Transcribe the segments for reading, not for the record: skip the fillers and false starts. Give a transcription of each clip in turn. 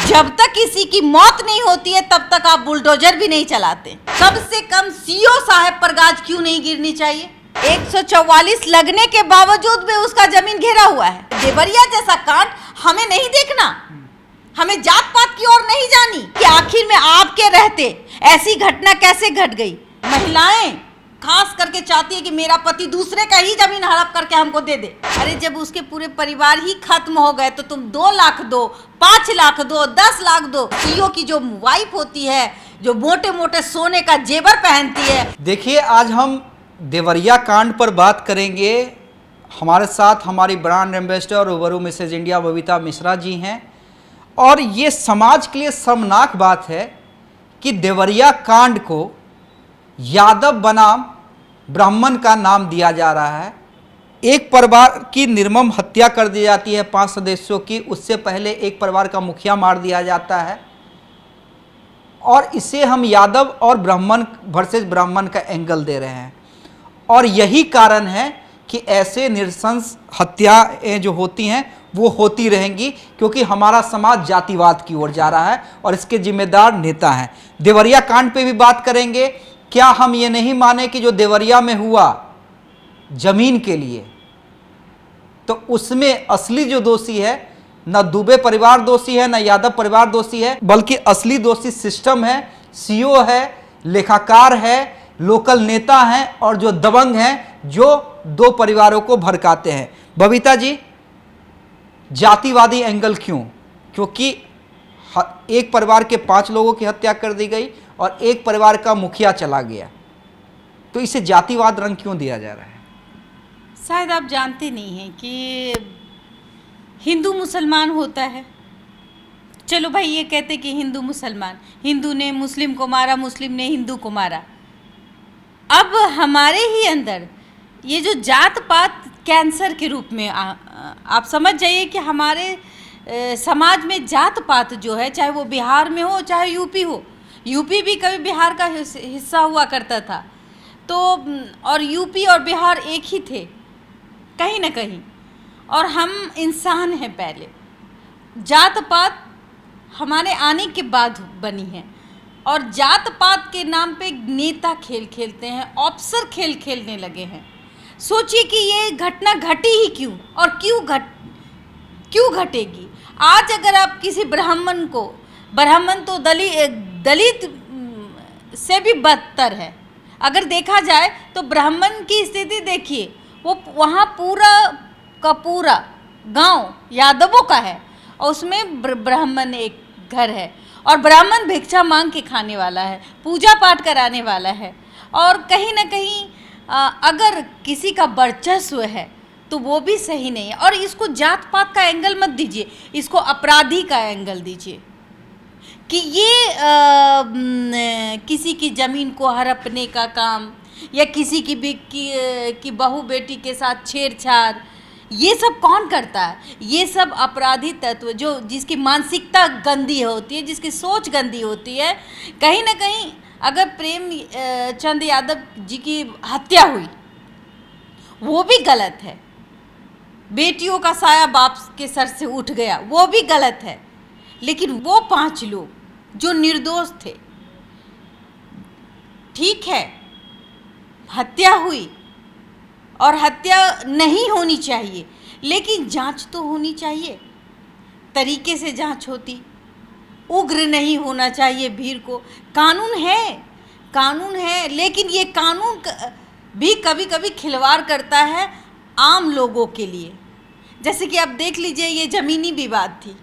जब तक किसी की मौत नहीं होती है तब तक आप बुलडोजर भी नहीं चलाते। कम से कम सीओ साहब पर गाज क्यों नहीं गिरनी चाहिए? 144 लगने के बावजूद भी उसका जमीन घेरा हुआ है। देवरिया जैसा कांड हमें नहीं देखना, हमें जात पात की ओर नहीं जानी कि आखिर में आपके रहते ऐसी घटना कैसे घट गई। महिलाएं खास करके चाहती है कि मेरा पति दूसरे का ही जमीन हड़प करके हमको दे दे। अरे जब उसके पूरे परिवार ही खत्म हो गए तो तुम 2 लाख दो, 5 लाख दो, 10 लाख दो। सीओ की जो वाइफ होती है, जो मोटे मोटे सोने का जेवर पहनती है। देखिए, आज हम देवरिया कांड पर बात करेंगे। हमारे साथ हमारी ब्रांड एम्बेसडर रूबरू मिसेज इंडिया बबीता मिश्रा जी हैं। और ये समाज के लिए शर्मनाक बात है कि देवरिया कांड को यादव बनाम ब्राह्मण का नाम दिया जा रहा है। एक परिवार की निर्मम हत्या कर दी जाती है 5 सदस्यों की, उससे पहले एक परिवार का मुखिया मार दिया जाता है और इसे हम यादव और ब्राह्मण वर्सेस ब्राह्मण का एंगल दे रहे हैं। और यही कारण है कि ऐसे नृशंस हत्याएं जो होती हैं वो होती रहेंगी, क्योंकि हमारा समाज जातिवाद की ओर जा रहा है और इसके जिम्मेदार नेता हैं। देवरिया कांड पे भी बात करेंगे। क्या हम ये नहीं माने कि जो देवरिया में हुआ जमीन के लिए, तो उसमें असली जो दोषी है, न दुबे परिवार दोषी है, न यादव परिवार दोषी है, बल्कि असली दोषी सिस्टम है, सीओ है, लेखाकार है, लोकल नेता हैं और जो दबंग हैं, जो 2 परिवारों को भड़काते हैं। बबीता जी, जातिवादी एंगल क्यों? क्योंकि एक परिवार के 5 लोगों की हत्या कर दी गई और एक परिवार का मुखिया चला गया, तो इसे जातिवाद रंग क्यों दिया जा रहा है? शायद आप जानते नहीं हैं कि हिंदू मुसलमान होता है। चलो भाई, ये कहते कि हिंदू मुसलमान, हिंदू ने मुस्लिम को मारा, मुस्लिम ने हिंदू को मारा। अब हमारे ही अंदर ये जो जात पात कैंसर के रूप में आप समझ जाइए कि हमारे समाज में जात पात जो है, चाहे वो बिहार में हो चाहे यूपी हो, यूपी भी कभी बिहार का हिस्सा हुआ करता था, तो और यूपी और बिहार एक ही थे कहीं ना कहीं, और हम इंसान हैं। पहले जात पात हमारे आने के बाद बनी है और जात पात के नाम पे नेता खेल खेलते हैं, अफसर खेल खेलने लगे हैं। सोचिए कि ये घटना घटी ही क्यों और क्यों घटेगी। आज अगर आप किसी ब्राह्मण को, ब्राह्मण तो दलित से भी बदतर है, अगर देखा जाए तो ब्राह्मण की स्थिति देखिए, वो वहाँ पूरा का पूरा गांव यादवों का है और उसमें ब्राह्मण एक घर है और ब्राह्मण भिक्षा मांग के खाने वाला है, पूजा पाठ कराने वाला है। और कहीं ना कहीं अगर किसी का वर्चस्व है तो वो भी सही नहीं है। और इसको जात पात का एंगल मत दीजिए, इसको अपराधी का एंगल दीजिए कि ये किसी की ज़मीन को हड़पने का काम या किसी की बहू बेटी के साथ छेड़छाड़, ये सब कौन करता है? ये सब अपराधी तत्व जो जिसकी मानसिकता गंदी होती है, जिसकी सोच गंदी होती है। कहीं ना कहीं अगर प्रेम चंद यादव जी की हत्या हुई वो भी गलत है, बेटियों का साया बाप के सर से उठ गया वो भी गलत है, लेकिन वो 5 लोग जो निर्दोष थे, ठीक है हत्या हुई और हत्या नहीं होनी चाहिए, लेकिन जांच तो होनी चाहिए, तरीके से जांच होती, उग्र नहीं होना चाहिए भीड़ को। कानून है, लेकिन ये कानून भी कभी कभी खिलवाड़ करता है आम लोगों के लिए। जैसे कि आप देख लीजिए, ये ज़मीनी विवाद थी,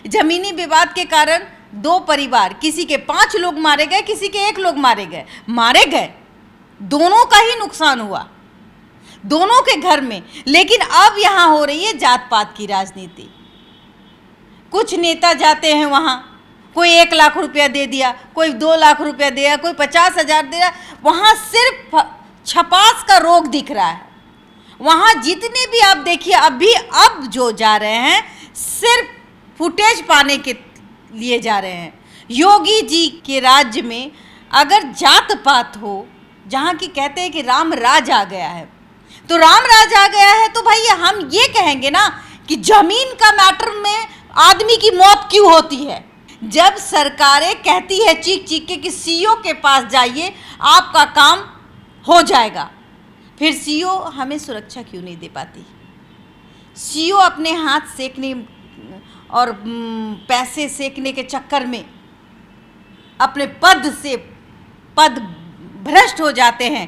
ज़मीनी विवाद के कारण 2 परिवार, किसी के 5 लोग मारे गए, किसी के 1 लोग मारे गए, दोनों का ही नुकसान हुआ, दोनों के घर में। लेकिन अब यहाँ हो रही है जात पात की राजनीति। कुछ नेता जाते हैं वहाँ, कोई 1 लाख रुपया दे दिया, कोई 2 लाख रुपया दिया, कोई 50,000 दे दिया, वहाँ सिर्फ छपास का रोग दिख रहा है। वहाँ जितने भी आप देखिए, अब जो जा रहे हैं सिर्फ फुटेज पाने के लिए जा रहे हैं। योगी जी के राज्य में अगर जात पात हो, जहाँ की कहते हैं कि राम राज आ गया है, तो राम राज आ गया है तो भाई हम ये कहेंगे ना कि जमीन का मैटर में आदमी की मौत क्यों होती है। जब सरकारें कहती है चीख चीख के कि सीईओ के पास जाइए, आपका काम हो जाएगा, फिर सीईओ हमें सुरक्षा क्यों नहीं दे पाती? सीईओ अपने हाथ सेकने और पैसे सेकने के चक्कर में अपने पद भ्रष्ट हो जाते हैं।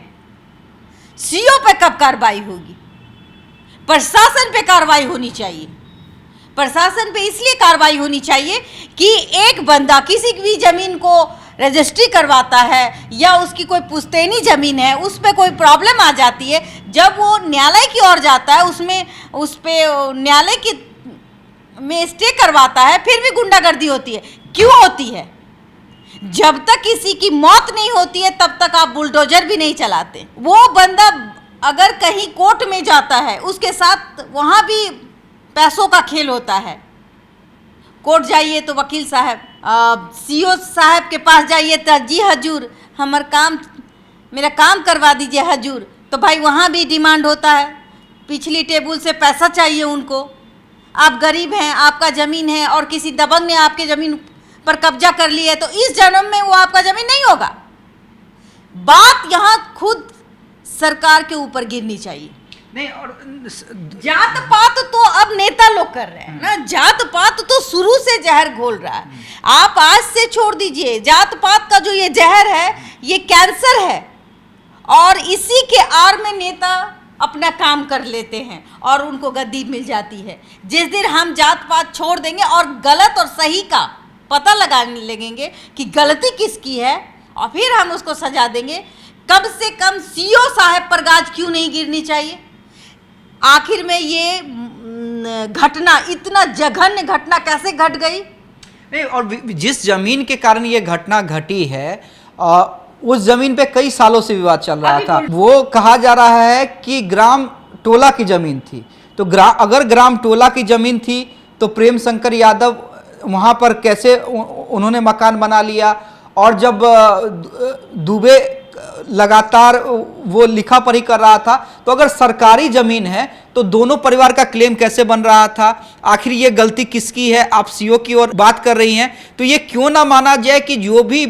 सीईओ पे कब कार्रवाई होगी? प्रशासन पे कार्रवाई होनी चाहिए। प्रशासन पे इसलिए कार्रवाई होनी चाहिए कि एक बंदा किसी भी जमीन को रजिस्ट्री करवाता है या उसकी कोई पुश्तैनी ज़मीन है, उस पर कोई प्रॉब्लम आ जाती है, जब वो न्यायालय की ओर जाता है, उस पर न्यायालय की में स्टे करवाता है, फिर भी गुंडागर्दी होती है। क्यों होती है? जब तक किसी की मौत नहीं होती है तब तक आप बुलडोजर भी नहीं चलाते। वो बंदा अगर कहीं कोर्ट में जाता है, उसके साथ वहाँ भी पैसों का खेल होता है। कोर्ट जाइए तो वकील साहब, सीईओ साहब के पास जाइए तो जी हजूर मेरा काम करवा दीजिए हजूर, तो भाई वहाँ भी डिमांड होता है, पिछली टेबल से पैसा चाहिए उनको। आप गरीब हैं, आपका ज़मीन है और किसी दबंग ने आपके ज़मीन पर कब्जा कर लिया है, तो इस जन्म में वो आपका ज़मीन नहीं होगा। बात यहाँ खुद सरकार के ऊपर गिरनी चाहिए। नहीं, और जात पात तो अब नेता लोग कर रहे हैं ना, जात पात तो शुरू से जहर घोल रहा है। आप आज से छोड़ दीजिए, जात पात का जो ये जहर है, ये कैंसर है, और इसी के आड़ में नेता अपना काम कर लेते हैं और उनको गद्दी मिल जाती है। जिस दिन हम जात पात छोड़ देंगे और गलत और सही का पता लगाने लगेंगे कि गलती किसकी है, और फिर हम उसको सजा देंगे। कम से कम सीईओ साहब पर गाज क्यों नहीं गिरनी चाहिए? आखिर में ये घटना, इतना जघन्य घटना कैसे घट गई? नहीं, और जिस जमीन के कारण ये घटना घटी है, उस जमीन पे कई सालों से विवाद चल रहा था। वो कहा जा रहा है कि ग्राम टोला की जमीन थी, तो अगर ग्राम टोला की जमीन थी तो प्रेम शंकर यादव वहाँ पर कैसे उन्होंने मकान बना लिया? और जब दुबे लगातार वो लिखा पढ़ी कर रहा था, तो अगर सरकारी जमीन है तो दोनों परिवार का क्लेम कैसे बन रहा था? आखिर ये गलती किसकी है? आप सीईओ की ओर बात कर रही हैं, तो ये क्यों ना माना जाए कि जो भी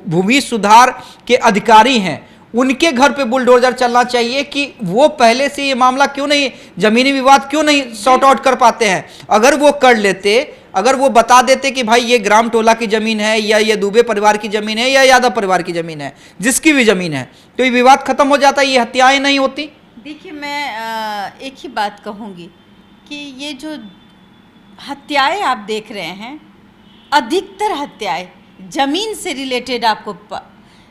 भूमि सुधार के अधिकारी हैं उनके घर पे बुलडोजर चलना चाहिए कि वो पहले से ये मामला क्यों नहीं, जमीनी विवाद क्यों नहीं सॉर्ट आउट कर पाते हैं? अगर वो कर लेते, अगर वो बता देते कि भाई ये ग्राम टोला की ज़मीन है या ये दुबे परिवार की ज़मीन है या यादव परिवार की ज़मीन है, जिसकी भी ज़मीन है, तो ये विवाद खत्म हो जाता, ये हत्याएं नहीं होती। देखिए, मैं एक ही बात कहूँगी कि ये जो हत्याएं आप देख रहे हैं, अधिकतर हत्याएं ज़मीन से रिलेटेड आपको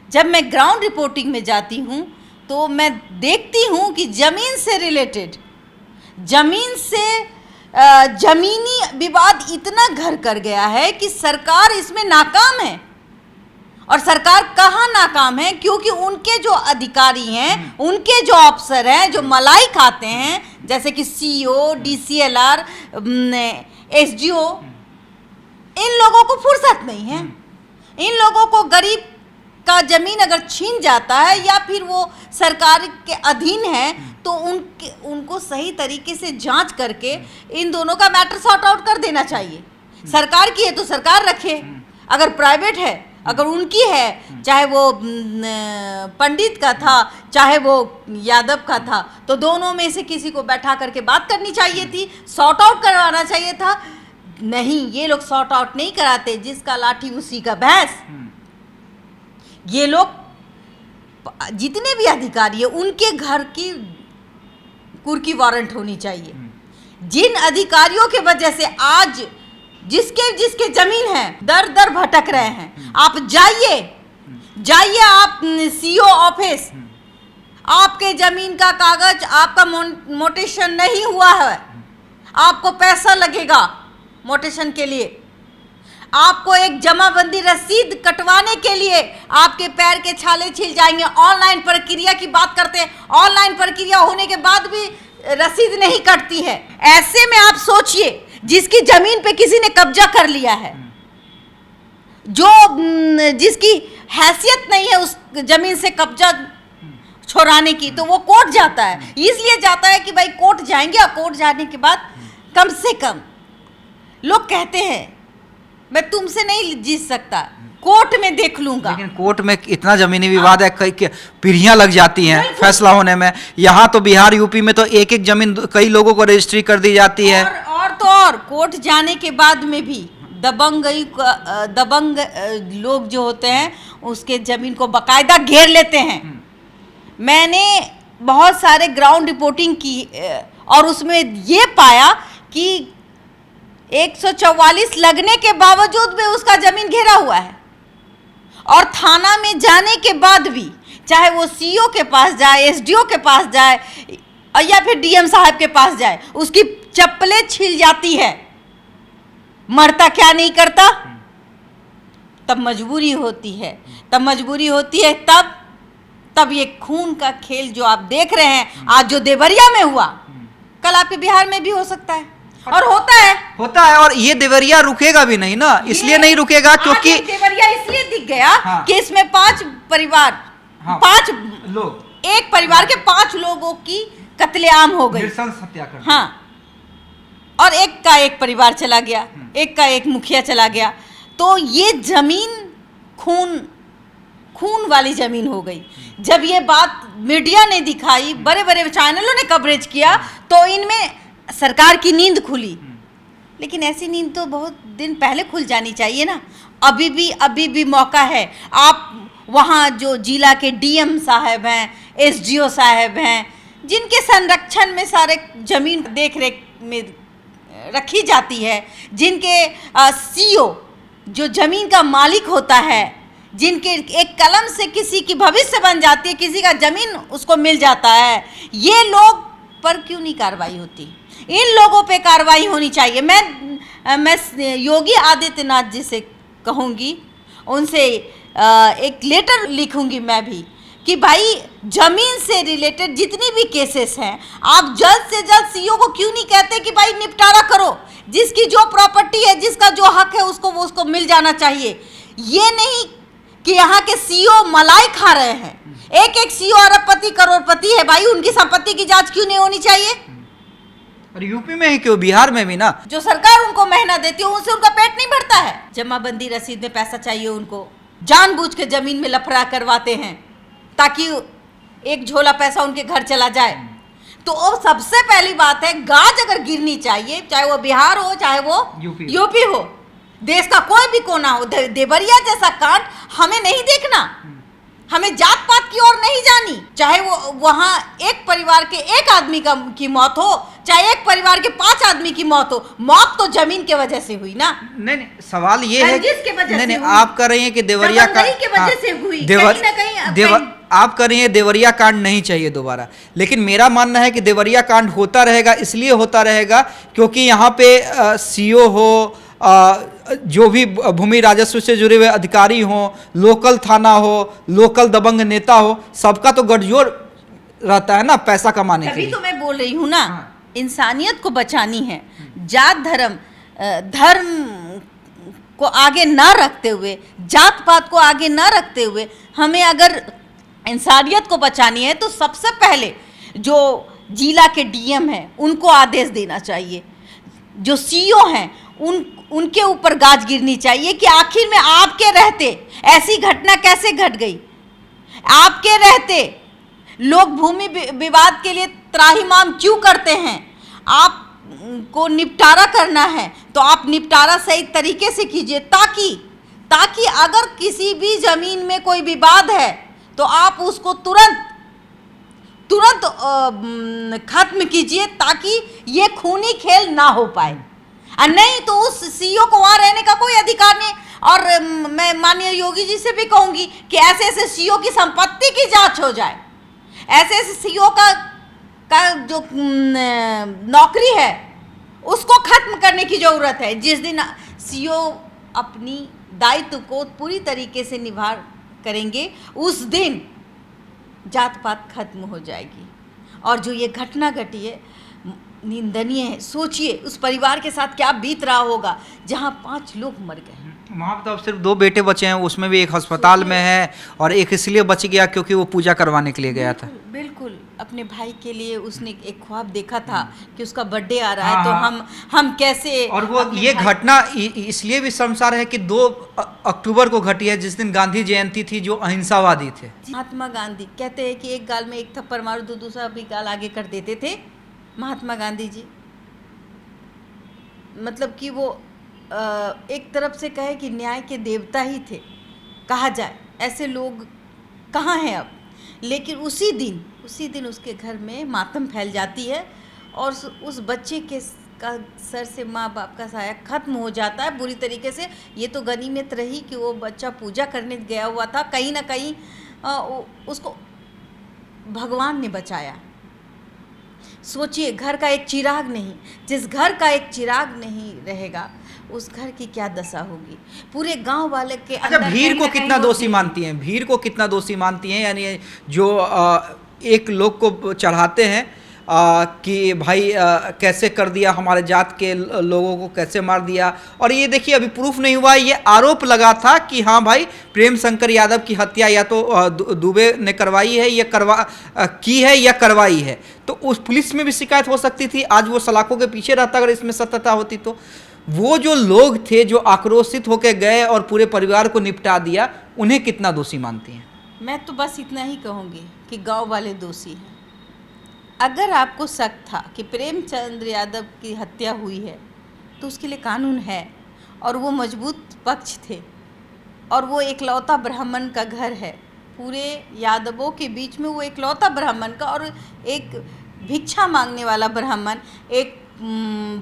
जब मैं ग्राउंड रिपोर्टिंग में जाती हूँ तो मैं देखती हूँ कि ज़मीन से रिलेटेड, ज़मीन से ज़मीनी विवाद इतना घर कर गया है कि सरकार इसमें नाकाम है। और सरकार कहाँ नाकाम है? क्योंकि उनके जो अधिकारी हैं, उनके जो अफसर हैं, जो मलाई खाते हैं, जैसे कि सीईओ, डीसीएलआर, एसडीओ, इन लोगों को फुर्सत नहीं है। इन लोगों को गरीब का ज़मीन अगर छीन जाता है या फिर वो सरकार के अधीन है, तो उनको सही तरीके से जांच करके इन दोनों का मैटर सॉर्ट आउट कर देना चाहिए। सरकार की है तो सरकार रखे, अगर प्राइवेट है, अगर उनकी है, चाहे वो पंडित का था चाहे वो यादव का था, तो दोनों में से किसी को बैठा करके बात करनी चाहिए थी, सॉर्ट आउट करवाना चाहिए था। नहीं, ये लोग सॉर्ट आउट नहीं कराते, जिसका लाठी उसी का भैंस। ये लोग जितने भी अधिकारी है, उनके घर की कुर्की वारंट होनी चाहिए। जिन अधिकारियों के वजह से आज जिसके जमीन है दर दर भटक रहे हैं, आप जाइए आप सीईओ ऑफिस, आपके जमीन का कागज, आपका मोटेशन नहीं हुआ है, आपको पैसा लगेगा मोटेशन के लिए, आपको एक जमाबंदी रसीद कटवाने के लिए आपके पैर के छाले छिल जाएंगे। ऑनलाइन प्रक्रिया की बात करते हैं, ऑनलाइन प्रक्रिया होने के बाद भी रसीद नहीं कटती है। ऐसे में आप सोचिए, जिसकी जमीन पे किसी ने कब्जा कर लिया है, जिसकी हैसियत नहीं है उस जमीन से कब्जा छुड़ाने की, तो वो कोर्ट जाता है। इसलिए जाता है कि भाई कोर्ट जाएंगे, और कोर्ट जाने के बाद कम से कम लोग कहते हैं मैं तुमसे नहीं जीत सकता, कोर्ट में देख लूंगा। लेकिन कोर्ट में इतना जमीनी विवाद है, कई पीढ़ियां लग जाती हैं फैसला होने में। यहाँ तो बिहार यूपी में तो एक एक जमीन कई लोगों को रजिस्ट्री कर दी जाती है। और कोर्ट जाने के बाद में भी दबंग लोग जो होते हैं उसके जमीन को बकायदा घेर लेते हैं। मैंने बहुत सारे ग्राउंड रिपोर्टिंग की और उसमें ये पाया कि 144 लगने के बावजूद भी उसका जमीन घेरा हुआ है, और थाना में जाने के बाद भी, चाहे वो सीओ के पास जाए, एसडीओ के पास जाए या फिर डीएम साहब के पास जाए, उसकी चप्पलें छिल जाती है। मरता क्या नहीं करता। तब मजबूरी होती है, तब ये खून का खेल जो आप देख रहे हैं आज जो देवरिया में हुआ, कल आपके बिहार में भी हो सकता है और होता है। और ये देवरिया रुकेगा भी नहीं ना, इसलिए नहीं रुकेगा क्योंकि देवरिया इसलिए दिख गया कि इसमें 5 परिवार, 5 लोग, एक परिवार के 5 लोगों की कत्लेआम हो गई, हाँ, और एक का एक परिवार चला गया, एक का एक मुखिया चला गया। तो ये जमीन खून वाली जमीन हो गई। जब ये बात मीडिया ने दिखाई, बड़े बड़े चैनलों ने कवरेज किया, तो इनमें सरकार की नींद खुली। लेकिन ऐसी नींद तो बहुत दिन पहले खुल जानी चाहिए ना। अभी भी मौका है। आप वहाँ जो जिला के डीएम साहब हैं, एसडीओ साहब हैं, जिनके संरक्षण में सारे जमीन देख रेख में रखी जाती है, जिनके सीओ जो जमीन का मालिक होता है, जिनके एक कलम से किसी की भविष्य बन जाती है, किसी का जमीन उसको मिल जाता है, ये लोग पर क्यों नहीं कार्रवाई होती? इन लोगों पे कार्रवाई होनी चाहिए। मैं योगी आदित्यनाथ जी से कहूँगी, उनसे एक लेटर लिखूंगी मैं भी कि भाई जमीन से रिलेटेड जितनी भी केसेस हैं, आप जल्द से जल्द सीओ को क्यों नहीं कहते कि भाई निपटारा करो, जिसकी जो प्रॉपर्टी है, जिसका जो हक है, उसको मिल जाना चाहिए। ये नहीं कि यहाँ के सीओ मलाई खा रहे हैं। एक सीओ अरबपति करोड़पति है भाई, उनकी संपत्ति की जांच क्यों नहीं होनी चाहिए? और यूपी में ही क्यों, बिहार में भी ना। जो सरकार उनको मेहनत देती है उनसे उनका पेट नहीं भरता है। जमाबंदी रसीद में पैसा चाहिए उनको, जानबूझ के जमीन में लफड़ा करवाते हैं ताकि एक झोला पैसा उनके घर चला जाए। तो अब सबसे पहली बात है, गाज अगर गिरनी चाहिए, चाहे वो बिहार हो, चाहे वो यूपी हो, देश का कोई भी कोना हो। देवरिया जैसा कांड हमें नहीं देखना, हमें जात पात की ओर नहीं जानी। चाहे वो वहाँ एक परिवार के एक आदमी की मौत हो, चाहे एक परिवार के 5 आदमी की मौत हो, मौत तो जमीन के वजह से हुई ना। नहीं, सवाल ये है नहीं, आप कर रही हैं कि देवरिया कांड की वजह से हुई, आप कर रही हैं देवरिया कांड नहीं चाहिए दोबारा। लेकिन मेरा मानना है कि देवरिया कांड होता रहेगा, इसलिए होता रहेगा क्योंकि यहाँ पे सीओ हो, जो भी भूमि राजस्व से जुड़े हुए अधिकारी हों, लोकल थाना हो, लोकल दबंग नेता हो, सबका तो गठजोड़ रहता है ना पैसा कमाने के लिए। तो मैं बोल रही हूँ ना, इंसानियत को बचानी है। जात धर्म को आगे ना रखते हुए, जात पात को आगे ना रखते हुए, हमें अगर इंसानियत को बचानी है तो सबसे पहले जो जिला के डीएम हैं उनको आदेश देना चाहिए, जो सीओ हैं उनके ऊपर गाज गिरनी चाहिए कि आखिर में आपके रहते ऐसी घटना कैसे घट गई। आपके रहते लोग भूमि विवाद के लिए त्राहिमाम क्यों करते हैं? आपको निपटारा करना है तो आप निपटारा सही तरीके से कीजिए, ताकि अगर किसी भी जमीन में कोई विवाद है तो आप उसको तुरंत खत्म कीजिए, ताकि ये खूनी खेल ना हो पाए। और नहीं तो उस सीईओ को वहाँ रहने का कोई अधिकार नहीं। और मैं माननीय योगी जी से भी कहूँगी कि ऐसे सीईओ की संपत्ति की जांच हो जाए। ऐसे सीईओ का जो नौकरी है उसको खत्म करने की ज़रूरत है। जिस दिन सीईओ अपनी दायित्व को पूरी तरीके से निभा करेंगे, उस दिन जात पात खत्म हो जाएगी। और जो ये घटना घटी है निंदनीय है। सोचिए उस परिवार के साथ क्या बीत रहा होगा जहां 5 लोग मर गए। वहाँ तो अब सिर्फ 2 बेटे बचे हैं, उसमें भी एक अस्पताल में है और एक इसलिए बच गया क्योंकि वो पूजा करवाने के लिए गया था। बिल्कुल। अपने भाई के लिए उसने एक ख्वाब देखा था कि उसका बर्थडे आ रहा है, हाँ, तो हाँ। हम कैसे। और वो ये घटना इसलिए भी शर्मसार है कि 2 अक्टूबर को घटी है, जिस दिन गांधी जयंती थी, जो अहिंसावादी थे। महात्मा गांधी कहते हैं कि एक गाल में एक थप्पड़ मारो तो दूसरा भी गाल आगे कर देते थे महात्मा गांधी जी। मतलब कि वो एक तरफ से कहे कि न्याय के देवता ही थे, कहा जाए, ऐसे लोग कहाँ हैं अब। लेकिन उसी दिन उसके घर में मातम फैल जाती है और उस बच्चे के का सर से माँ बाप का साया खत्म हो जाता है बुरी तरीके से। ये तो गनीमत रही कि वो बच्चा पूजा करने गया हुआ था, कहीं ना कहीं उसको भगवान ने बचाया। सोचिए, घर का एक चिराग नहीं, जिस घर का एक चिराग नहीं रहेगा उस घर की क्या दशा होगी। पूरे गांव वाले के अच्छा, अंदर भीड़ कहीं को ना कितना कहीं दोषी मानती हैं? भीड़ को कितना दोषी मानती हैं? यानी जो एक लोग को चढ़ाते हैं कि भाई कैसे कर दिया, हमारे जात के लोगों को कैसे मार दिया। और ये देखिए, अभी प्रूफ नहीं हुआ, ये आरोप लगा था कि हाँ भाई, प्रेम शंकर यादव की हत्या या तो दुबे ने करवाई है, की है या करवाई है। तो उस पुलिस में भी शिकायत हो सकती थी। आज वो सलाखों के पीछे रहता अगर इसमें सत्यता होती तो। वो जो लोग थे जो आक्रोशित होकर गए और पूरे परिवार को निपटा दिया, उन्हें कितना दोषी मानती हैं? मैं तो बस इतना ही कहूँगी कि गांव वाले दोषी हैं। अगर आपको शक था कि प्रेमचंद्र यादव की हत्या हुई है तो उसके लिए कानून है और वो मजबूत पक्ष थे और वो एकलौता ब्राह्मण का घर है। पूरे यादवों के बीच में वो एकलौता ब्राह्मण का, और एक भिक्षा मांगने वाला ब्राह्मण, एक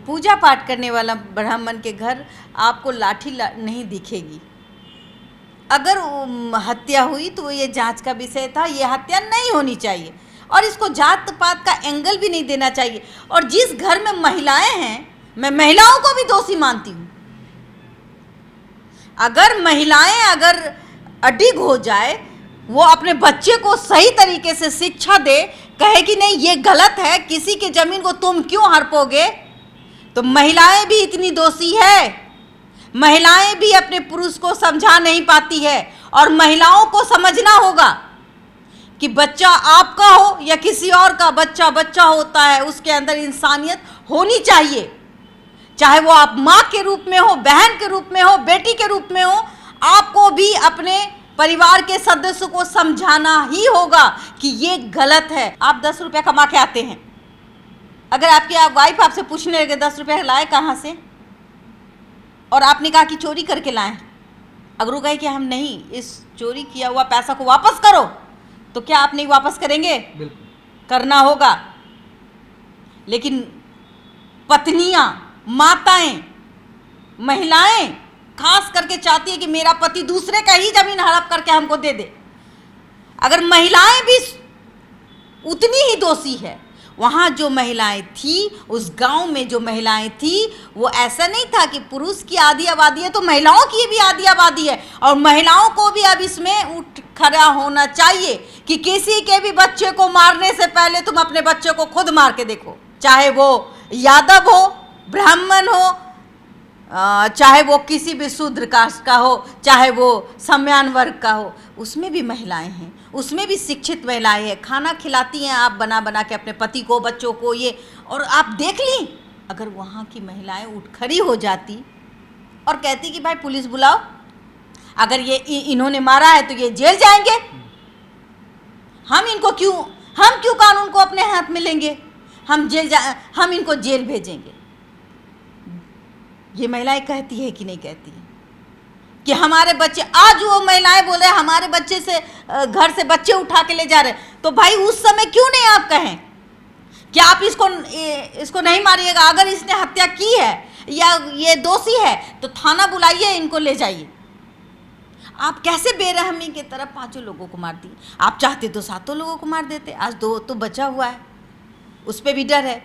पूजा पाठ करने वाला ब्राह्मण के घर आपको लाठी नहीं दिखेगी। अगर हत्या हुई तो ये जांच का विषय था। ये हत्या नहीं होनी चाहिए और इसको जात पात का एंगल भी नहीं देना चाहिए। और जिस घर में महिलाएं हैं, मैं महिलाओं को भी दोषी मानती हूँ। अगर महिलाएं अगर अडिग हो जाए, वो अपने बच्चे को सही तरीके से शिक्षा दे, कहे कि नहीं ये गलत है, किसी की जमीन को तुम क्यों हड़पोगे, तो महिलाएं भी इतनी दोषी है। महिलाएं भी अपने पुरुष को समझा नहीं पाती है और महिलाओं को समझना होगा कि बच्चा आपका हो या किसी और का, बच्चा बच्चा होता है, उसके अंदर इंसानियत होनी चाहिए। चाहे वो आप माँ के रूप में हो, बहन के रूप में हो, बेटी के रूप में हो, आपको भी अपने परिवार के सदस्यों को समझाना ही होगा कि ये गलत है। आप 10 रुपया कमा के आते हैं, अगर आपकी वाइफ आपसे पूछने लगे 10 रुपया लाए कहाँ से, और आपने कहा कि चोरी करके लाए, अगर वो कहे कि हम नहीं, इस चोरी किया हुआ पैसा को वापस करो, तो क्या आप नहीं वापस करेंगे? बिल्कुल करना होगा। लेकिन पत्नियां, माताएं, महिलाएं खास करके चाहती है कि मेरा पति दूसरे का ही जमीन हड़प करके हमको दे दे। अगर महिलाएं भी उतनी ही दोषी है, वहाँ जो महिलाएं थी, उस गांव में जो महिलाएं थी, वो ऐसा नहीं था कि पुरुष की आधी आबादी है तो महिलाओं की भी आधी आबादी है। और महिलाओं को भी अब इसमें उठ खड़ा होना चाहिए कि किसी के भी बच्चे को मारने से पहले तुम अपने बच्चे को खुद मार के देखो। चाहे वो यादव हो, ब्राह्मण हो, चाहे वो किसी भी शूद्र कास्ट का हो, चाहे वो सम्मान वर्ग का हो, उसमें भी महिलाएं हैं, उसमें भी शिक्षित महिलाएं हैं। खाना खिलाती हैं आप बना बना के अपने पति को, बच्चों को, ये। और आप देख ली, अगर वहाँ की महिलाएं उठ खड़ी हो जाती और कहती कि भाई पुलिस बुलाओ, अगर ये इन्होंने मारा है तो ये जेल जाएंगे, हम क्यों कानून को अपने हाथ में लेंगे, हम इनको जेल भेजेंगे। ये महिलाएं कहती है कि नहीं कहती है कि हमारे बच्चे, आज वो महिलाएं बोल रहे हैं हमारे बच्चे से घर से बच्चे उठा के ले जा रहे, तो भाई उस समय क्यों नहीं आप कहें कि आप इसको नहीं मारिएगा। अगर इसने हत्या की है या ये दोषी है तो थाना बुलाइए, इनको ले जाइए। आप कैसे बेरहमी की तरह 5 लोगों को मार दिए? आप चाहते तो 7 लोगों को मार देते। आज 2 तो बचा हुआ है, उस पर भी डर है।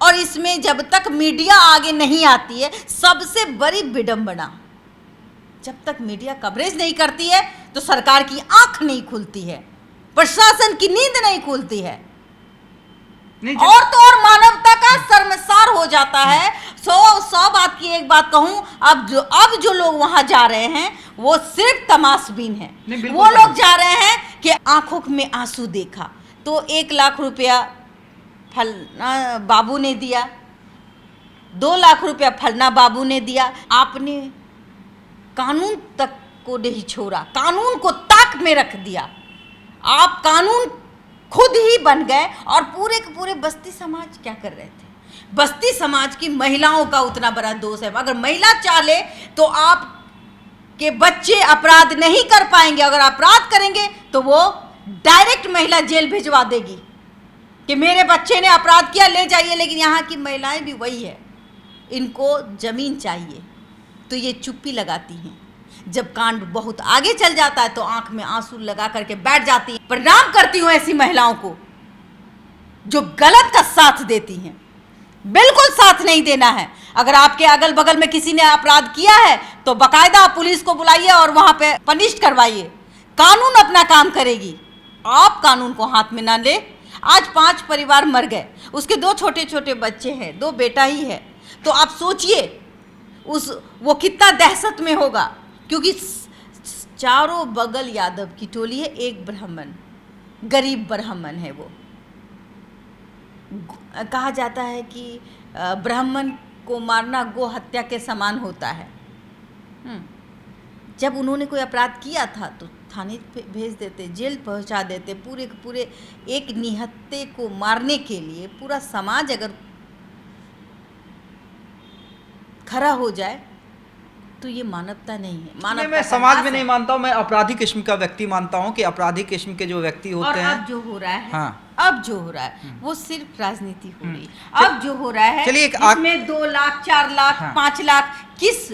और इसमें जब तक मीडिया आगे नहीं आती है, सबसे बड़ी विडंबना, जब तक मीडिया कवरेज नहीं करती है तो सरकार की आंख नहीं खुलती है, प्रशासन की नींद नहीं खुलती है, और तो और मानवता का शर्मसार हो जाता है। 100 बात की एक बात कहूं, अब जो लोग वहां जा रहे हैं वो सिर्फ तमाशबीन है। वो लोग जा रहे हैं कि आंखों में आंसू देखा, तो 1 लाख रुपया फलना बाबू ने दिया, 2 लाख रुपया फलना बाबू ने दिया। आपने कानून तक को नहीं छोड़ा, कानून को ताक में रख दिया। आप कानून खुद ही बन गए। और पूरे के पूरे बस्ती समाज क्या कर रहे थे? बस्ती समाज की महिलाओं का उतना बड़ा दोष है। अगर महिला चाहे तो आप के बच्चे अपराध नहीं कर पाएंगे। अगर अपराध करेंगे तो वो डायरेक्ट महिला जेल भिजवा देगी कि मेरे बच्चे ने अपराध किया, ले जाइए। लेकिन यहाँ की महिलाएं भी वही है, इनको जमीन चाहिए तो ये चुप्पी लगाती हैं। जब कांड बहुत आगे चल जाता है तो आंख में आंसू लगा करके बैठ जाती हैं। प्रणाम करती हूँ ऐसी महिलाओं को जो गलत का साथ देती हैं। बिल्कुल साथ नहीं देना है। अगर आपके अगल बगल में किसी ने अपराध किया है तो बाकायदा पुलिस को बुलाइए और वहां पे पनिश करवाइए। कानून अपना काम करेगी, आप कानून को हाथ में ना ले। आज 5 परिवार मर गए, उसके 2 छोटे छोटे बच्चे हैं, 2 बेटा ही है। तो आप सोचिए वो कितना दहशत में होगा, क्योंकि चारों बगल यादव की टोली है। एक ब्राह्मण, गरीब ब्राह्मण है वो। कहा जाता है कि ब्राह्मण को मारना गो हत्या के समान होता है। जब उन्होंने कोई अपराध किया था तो थाने भेज देते, जेल पहुंचा देते। पूरे के पूरे एक निहत्थे को मारने के लिए पूरा समाज अगर खड़ा हो जाए तो ये मानवता नहीं है। मानवता मैं समाज में नहीं मानता हूँ, मैं अपराधी किस्म का व्यक्ति मानता हूँ कि अपराधी किस्म के जो व्यक्ति होते हैं। अब जो हो रहा है, हाँ, अब जो हो रहा है वो सिर्फ राजनीति हो रही है। अब जो हो रहा है चलिए इसमें 2 लाख 4 लाख हाँ। 5 लाख, किस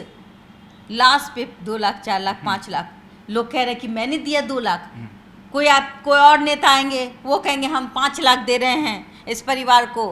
लाश पे 2 लाख 4 लाख 5 लाख? लोग कह रहे हैं कि मैंने दिया 2 लाख। कोई और नेता आएंगे वो कहेंगे हम 5 लाख दे रहे हैं इस परिवार को।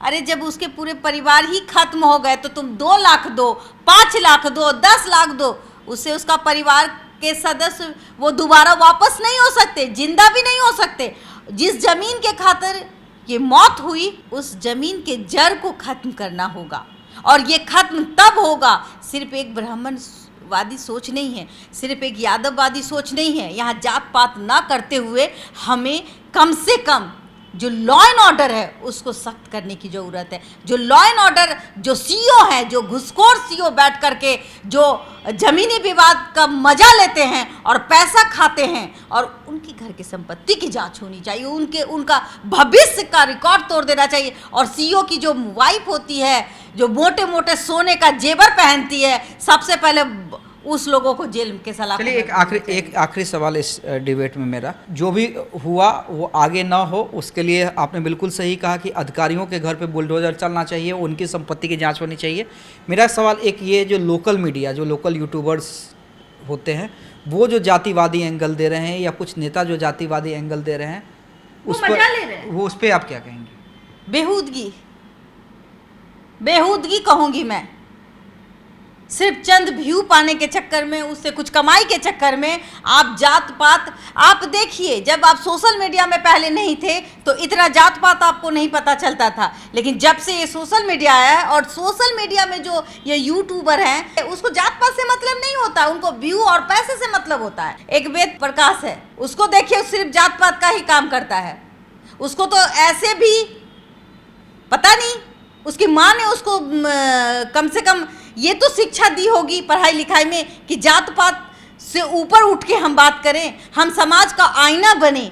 अरे जब उसके पूरे परिवार ही खत्म हो गए तो तुम 2 लाख दो, 5 लाख दो, 10 लाख दो, उससे उसका परिवार के सदस्य वो दोबारा वापस नहीं हो सकते, जिंदा भी नहीं हो सकते। जिस जमीन के खातिर ये मौत हुई उस जमीन के जड़ को खत्म करना होगा। और ये खत्म तब होगा, सिर्फ एक ब्राह्मणवादी सोच नहीं है, सिर्फ एक यादववादी सोच नहीं है। यहाँ जात पात ना करते हुए हमें कम से कम जो लॉ एंड ऑर्डर है उसको सख्त करने की ज़रूरत है। जो लॉ एंड ऑर्डर, जो सीओ हैं, जो घुसखोर सीओ बैठ करके जो जमीनी विवाद का मजा लेते हैं और पैसा खाते हैं, और उनकी घर की संपत्ति की जांच होनी चाहिए, उनका भविष्य का रिकॉर्ड तोड़ देना चाहिए। और सीओ की जो वाइफ होती है, जो मोटे मोटे सोने का जेवर पहनती है, सबसे पहले उस लोगों को जेल के सलाह। चलिए एक आखिरी सवाल इस डिबेट में मेरा, जो भी हुआ वो आगे ना हो उसके लिए आपने बिल्कुल सही कहा कि अधिकारियों के घर पे बुलडोजर चलना चाहिए, उनकी संपत्ति की जांच होनी चाहिए। मेरा सवाल एक ये, जो लोकल मीडिया, जो लोकल यूट्यूबर्स होते हैं, वो जो जातिवादी एंगल दे रहे हैं या कुछ नेता जो जातिवादी एंगल दे रहे हैं उस पर आप क्या कहेंगे? बेहूदगी कहूँगी मैं। सिर्फ चंद व्यू पाने के चक्कर में, उससे कुछ कमाई के चक्कर में आप जात पात, आप देखिए जब आप सोशल मीडिया में पहले नहीं थे तो इतना जात पात आपको नहीं पता चलता था। लेकिन जब से ये सोशल मीडिया आया है और सोशल मीडिया में जो ये यूट्यूबर हैं उसको जात पात से मतलब नहीं होता, उनको व्यू और पैसे से मतलब होता है। एक वेद प्रकाश है, उसको देखिए सिर्फ जात पात का ही काम करता है। उसको तो ऐसे भी पता नहीं, उसकी माँ ने उसको कम से कम ये तो शिक्षा दी होगी पढ़ाई लिखाई में कि जात पात से ऊपर उठ के हम बात करें, हम समाज का आईना बने,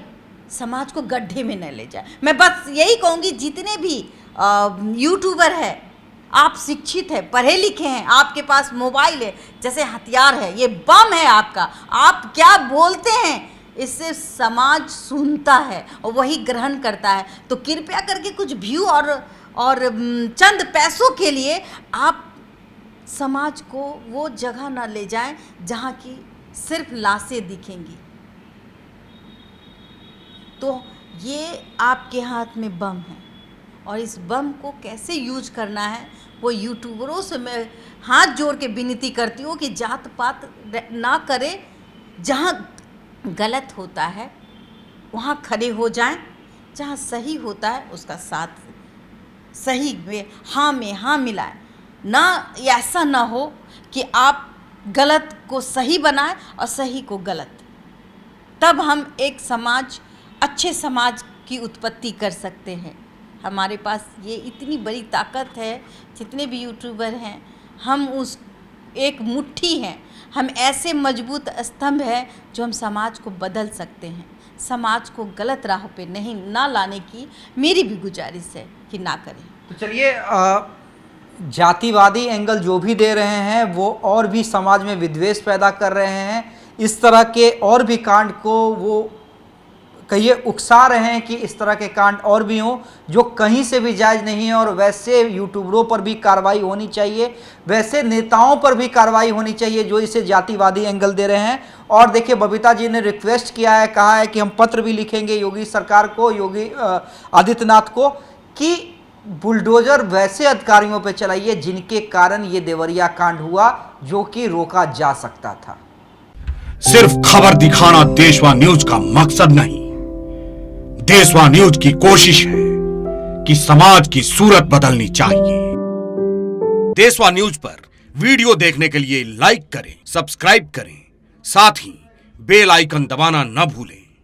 समाज को गड्ढे में न ले जाए। मैं बस यही कहूँगी, जितने भी यूट्यूबर है, आप शिक्षित है, पढ़े लिखे हैं, आपके पास मोबाइल है, जैसे हथियार है, ये बम है आपका। आप क्या बोलते हैं इससे समाज सुनता है और वही ग्रहण करता है। तो कृपया करके कुछ व्यू और चंद पैसों के लिए आप समाज को वो जगह ना ले जाएं जहाँ की सिर्फ लाशें दिखेंगी। तो ये आपके हाथ में बम है और इस बम को कैसे यूज करना है वो यूट्यूबरों से मैं हाथ जोड़ के विनती करती हूँ कि जात पात ना करें। जहाँ गलत होता है वहाँ खड़े हो जाएं, जहाँ सही होता है उसका साथ सही में हाँ मिलाएं। ना ऐसा ना हो कि आप गलत को सही बनाएं और सही को गलत। तब हम एक समाज, अच्छे समाज की उत्पत्ति कर सकते हैं। हमारे पास ये इतनी बड़ी ताकत है, जितने भी यूट्यूबर हैं हम उस एक मुट्ठी हैं, हम ऐसे मजबूत स्तंभ हैं जो हम समाज को बदल सकते हैं। समाज को गलत राह पे नहीं ना लाने की मेरी भी गुजारिश है कि ना करें। तो चलिए, जातिवादी एंगल जो भी दे रहे हैं वो और भी समाज में विद्वेष पैदा कर रहे हैं। इस तरह के और भी कांड को वो कहिए उकसा रहे हैं कि इस तरह के कांड और भी हों जो कहीं से भी जायज़ नहीं है। और वैसे यूट्यूबरों पर भी कार्रवाई होनी चाहिए, वैसे नेताओं पर भी कार्रवाई होनी चाहिए जो इसे जातिवादी एंगल दे रहे हैं। और देखिए, बबीता जी ने रिक्वेस्ट किया है, कहा है कि हम पत्र भी लिखेंगे योगी सरकार को, योगी आदित्यनाथ को, कि बुलडोजर वैसे अधिकारियों पर चलाइए जिनके कारण ये देवरिया कांड हुआ, जो कि रोका जा सकता था। सिर्फ खबर दिखाना देशवा न्यूज का मकसद नहीं, देशवा न्यूज की कोशिश है कि समाज की सूरत बदलनी चाहिए। देशवा न्यूज पर वीडियो देखने के लिए लाइक करें, सब्सक्राइब करें, साथ ही बेल आइकन दबाना न भूलें।